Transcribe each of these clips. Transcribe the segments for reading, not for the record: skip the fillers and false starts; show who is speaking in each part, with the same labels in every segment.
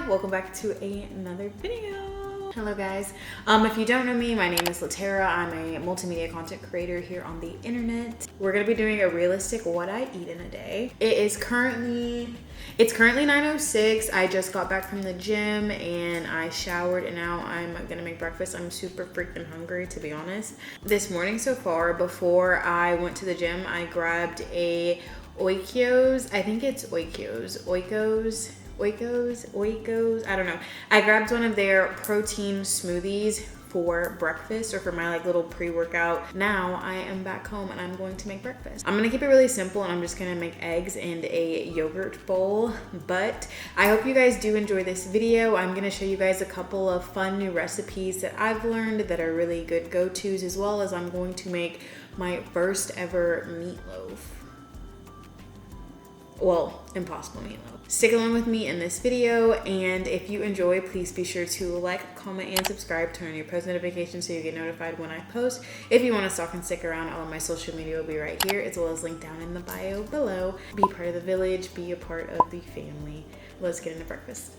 Speaker 1: welcome back to another video. Hello guys, if you don't know me, my name is Latera. I'm a multimedia content creator here on the internet. We're gonna be doing a realistic what I eat in a day. It's currently 9:06. I just got back from the gym and I showered and now I'm gonna make breakfast. I'm super freaking hungry, to be honest. This morning so far, before I went to the gym, I grabbed a Oikos. I think it's Oikos, I don't know. I grabbed one of their protein smoothies for breakfast or for my like little pre-workout. Now I am back home and I'm going to make breakfast. I'm gonna keep it really simple and I'm just gonna make eggs and a yogurt bowl, but I hope you guys do enjoy this video. I'm gonna show you guys a couple of fun new recipes that I've learned that are really good go-tos, as well as I'm going to make my first ever meatloaf. Well, impossible meatloaf. Stick along with me in this video, and if you enjoy, please be sure to like, comment, and subscribe. Turn on your post notifications so you get notified when I post. If you want to stalk and stick around, all of my social media will be right here, as well as linked down in the bio below. Be part of the village, be a part of the family. Let's get into breakfast.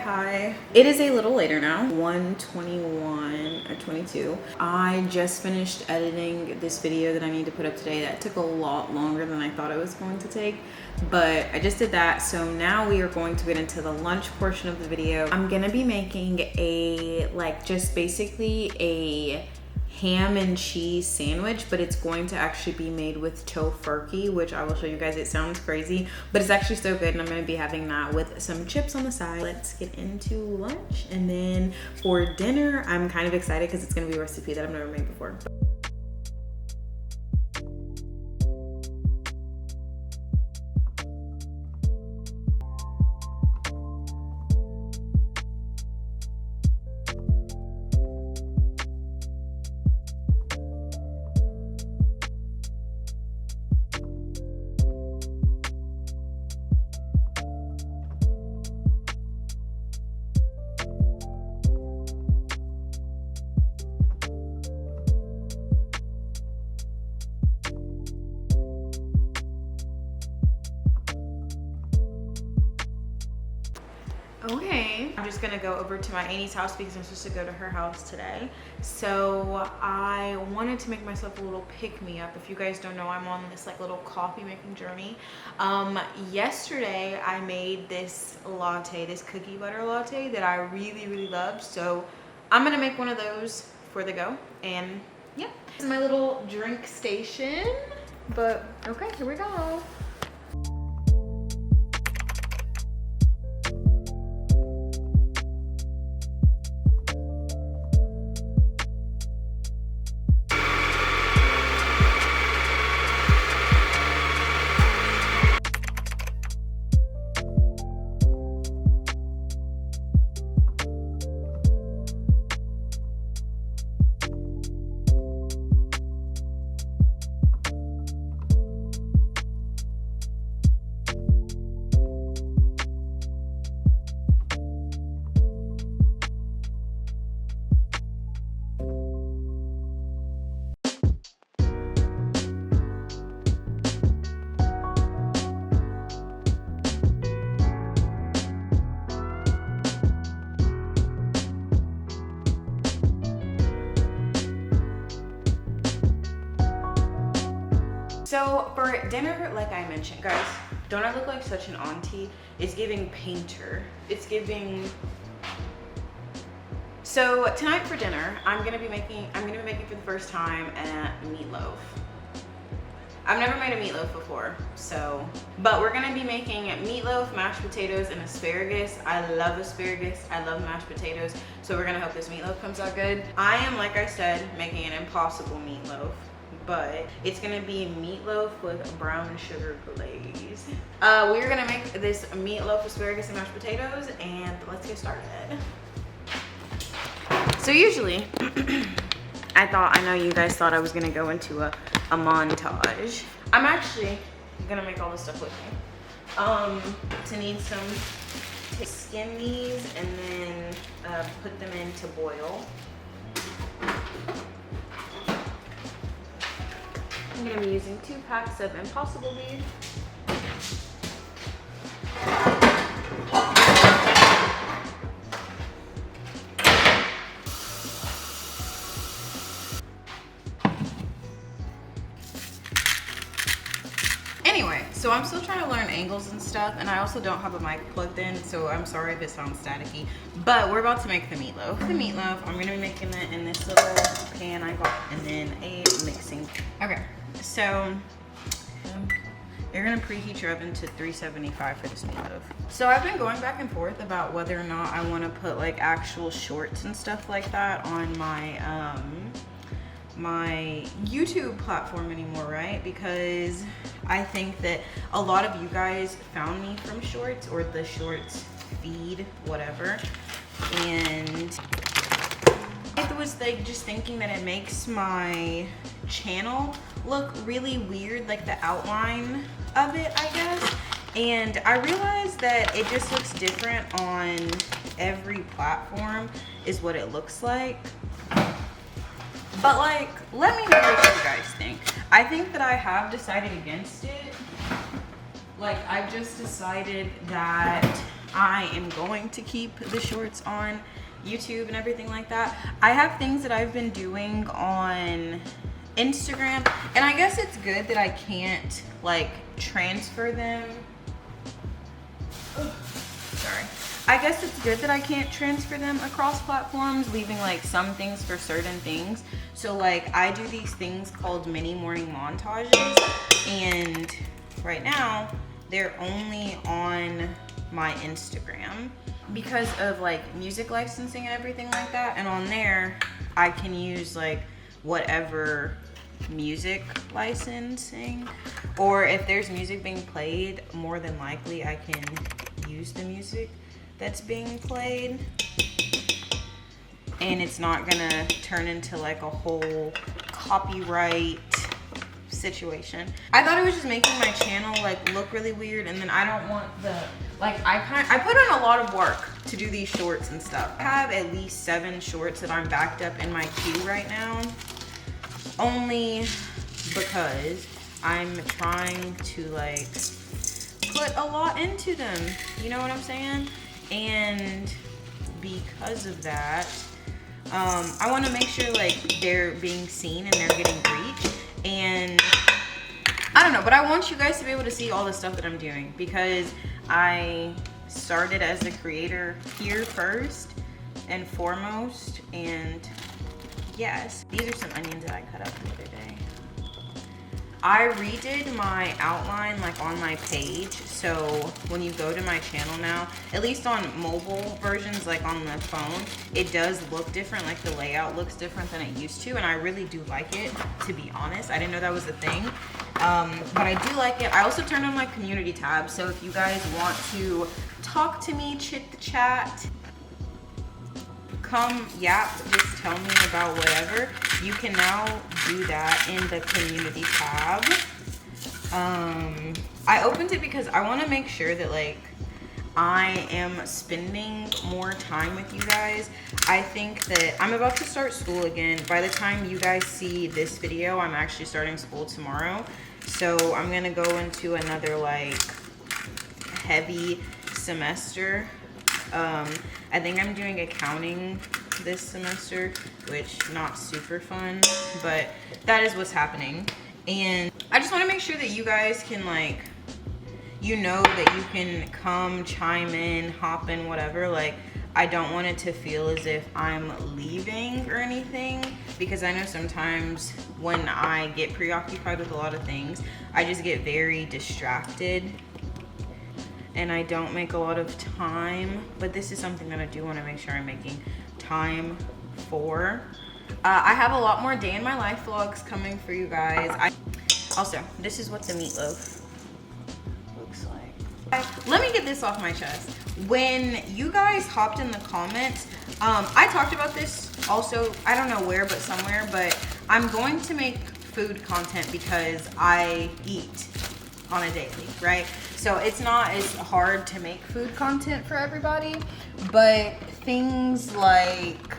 Speaker 1: Hi. It is a little later now, 1:21 or 22. I just finished editing this video that I need to put up today. That took a lot longer than I thought it was going to take, but I just did that. So now we are going to get into the lunch portion of the video. I'm gonna be making just basically a ham and cheese sandwich, but it's going to actually be made with tofurkey, which I will show you guys. It sounds crazy, but it's actually so good, and I'm going to be having that with some chips on the side. Let's get into lunch, and then for dinner, I'm kind of excited because it's going to be a recipe that I've never made before. Okay, I'm just gonna go over to my auntie's house because I'm supposed to go to her house today. So I wanted to make myself a little pick-me-up. If you guys don't know, I'm on this little coffee making journey. Yesterday I made this latte, this cookie butter latte that I really loved. So I'm gonna make one of those for the go. And yeah, this is my little drink station. But okay, here we go. So for dinner, like I mentioned, guys, don't I look like such an auntie? It's giving painter. It's giving. So tonight for dinner, I'm gonna be making for the first time a meatloaf. I've never made a meatloaf before, but we're gonna be making meatloaf, mashed potatoes, and asparagus. I love asparagus, I love mashed potatoes, so we're gonna hope this meatloaf comes out good. I am, like I said, making an impossible meatloaf, but it's gonna be meatloaf with brown sugar glaze. We're gonna make this meatloaf, asparagus, and mashed potatoes, and let's get started. So usually, I know you guys thought I was gonna go into a montage. I'm actually gonna make all this stuff with me. To need some to skin these and then put them in to boil. I'm gonna be using 2 packs of Impossible beef. Anyway, so I'm still trying to learn angles and stuff, and I also don't have a mic plugged in, so I'm sorry if it sounds staticky, but we're about to make the meatloaf. The meatloaf, I'm gonna be making it in this little pan I got, and then a mixing. Okay, so you're gonna preheat your oven to 375 for this meatloaf. So I've been going back and forth about whether or not I wanna put like actual shorts and stuff like that on my YouTube platform anymore, right? Because I think that a lot of you guys found me from shorts or the shorts feed, whatever. And I was like just thinking that it makes my channel look really weird, like the outline of it, I guess. And I realized that it just looks different on every platform is what it looks like. But like, let me know what you guys think. I think that I have decided against it. Like, I've just decided that I am going to keep the shorts on YouTube and everything like that. I have things that I've been doing on Instagram, and I guess it's good that I can't like transfer them. Sorry. I guess it's good that I can't transfer them across platforms, leaving like some things for certain things. So like I do these things called mini morning montages, and right now they're only on my Instagram because of like music licensing and everything like that. And on there I can use like whatever music licensing, or if there's music being played, more than likely I can use the music that's being played, and it's not gonna turn into like a whole copyright situation. I thought it was just making my channel like look really weird, and then I don't want the like I put in a lot of work to do these shorts and stuff. I have at least 7 shorts that I'm backed up in my queue right now, only because I'm trying to like put a lot into them, you know what I'm saying? And because of that, I want to make sure like they're being seen and they're getting reach. And I don't know, but I want you guys to be able to see all the stuff that I'm doing, because I started as a creator here first and foremost. And yes, these are some onions that I cut up the other day. I redid my outline like on my page, so when you go to my channel now, at least on mobile versions, like on the phone, it does look different. Like the layout looks different than it used to, and I really do like it, to be honest. I didn't know that was a thing, but I do like it. I also turned on my community tab, so if you guys want to talk to me, chit the chat, come yap, just tell me about whatever, you can now do that in the community tab. I opened it because I want to make sure that like I am spending more time with you guys. I think that I'm about to start school again. By the time you guys see this video, I'm actually starting school tomorrow, so I'm gonna go into another like heavy semester. I think I'm doing accounting this semester, which not super fun, but that is what's happening.
Speaker 2: And I just want to make sure that you guys can, like, you know, that you can come, chime in, hop in, whatever. Like, I don't want it to feel as if I'm leaving or anything, because I know sometimes when I get preoccupied with a lot of things, I just get very distracted and I don't make a lot of time. But this is something that I do want to make sure I'm making time for. I have a lot more day in my life vlogs coming for you guys. Also, this is what the meatloaf looks like. Let me get this off my chest. When you guys hopped in the comments, I talked about this also, I don't know where, but somewhere, but I'm going to make food content because I eat on a daily, right? So it's not as hard to make food content for everybody, but things like,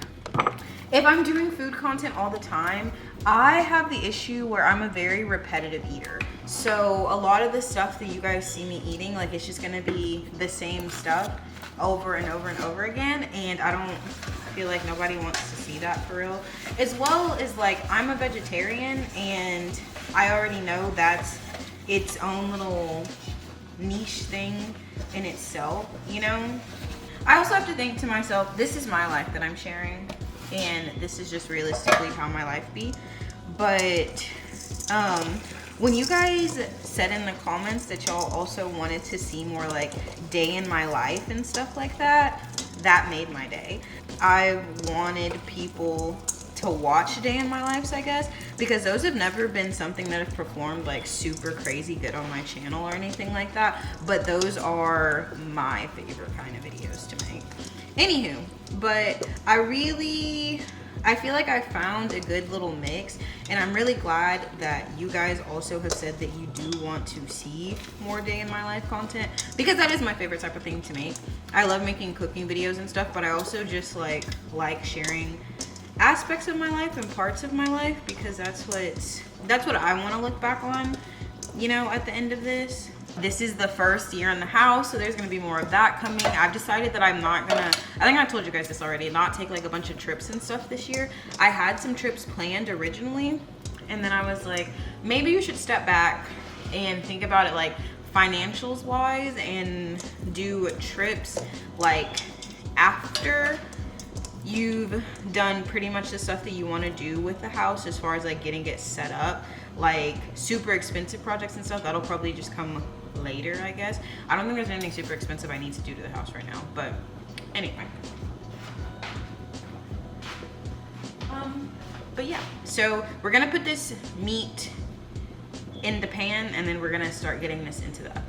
Speaker 2: if I'm doing food content all the time, I have the issue where I'm a very repetitive eater. So a lot of the stuff that you guys see me eating, like, it's just gonna be the same stuff over and over and over again, and I don't feel like nobody wants to see that for real. As well as, like, I'm a vegetarian and I already know that's its own little niche thing in itself, you know? I also have to think to myself, this is my life that I'm sharing, and this is just realistically how my life be. But when you guys said in the comments that y'all also wanted to see more like day in my life and stuff like that, that made my day. I wanted people to watch day in my lives, I guess, because those have never been something that have performed like super crazy good on my channel or anything like that, but those are my favorite kind of videos to make. Anywho, but I feel like I found a good little mix, and I'm really glad that you guys also have said that you do want to see more day in my life content, because that is my favorite type of thing to make. I love making cooking videos and stuff, but I also just like sharing aspects of my life and parts of my life, because that's what I want to look back on, you know, at the end of this. This is the first year in the house, so there's gonna be more of that coming. I've decided that I'm not gonna, I think I told you guys this already, not take like a bunch of trips and stuff this year. I had some trips planned originally, and then I was like, maybe you should step back and think about it like financials wise, and do trips like after you've done pretty much the stuff that you want to do with the house, as far as like getting it set up. Like super expensive projects and stuff, that'll probably just come later, I guess. I don't think there's anything super expensive I need to do to the house right now, but anyway. But yeah, so we're gonna put this meat in the pan, and then we're gonna start getting this into the oven.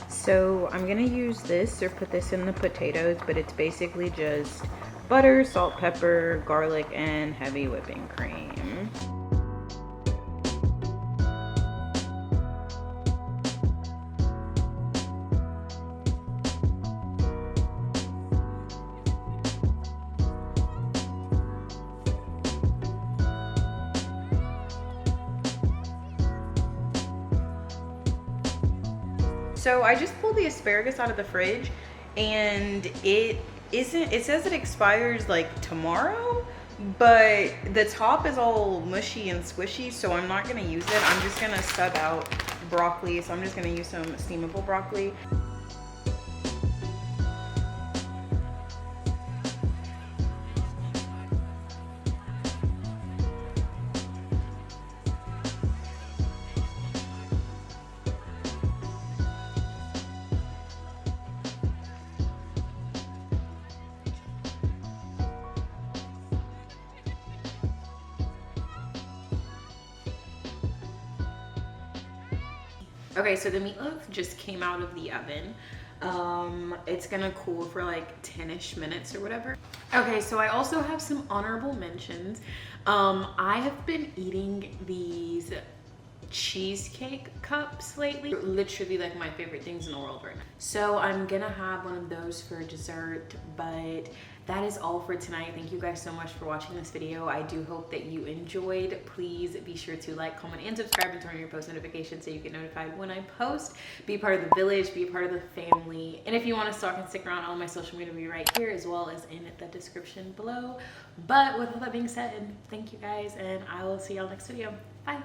Speaker 2: So I'm gonna use this, or put this in the potatoes, but it's basically just butter, salt, pepper, garlic, and heavy whipping cream. So I just pulled the asparagus out of the fridge, and it says it expires like tomorrow, but the top is all mushy and squishy, so I'm not gonna use it. I'm just gonna sub out broccoli, so I'm just gonna use some steamable broccoli. Okay, so the meatloaf just came out of the oven.
Speaker 1: It's gonna cool for like 10-ish minutes or whatever. Okay, so I also have some honorable mentions. I have been eating these cheesecake cups lately. Literally like my favorite things in the world right now. So I'm gonna have one of those for dessert, but that is all for tonight. Thank you guys so much for watching this video. I do hope that you enjoyed. Please be sure to like, comment, and subscribe, and turn on your post notifications so you get notified when I post. Be part of the village, be a part of the family. And if you want to stalk and stick around, all my social media will be right here as well as in the description below. But with all that being said, thank you guys, and I will see y'all next video. Bye.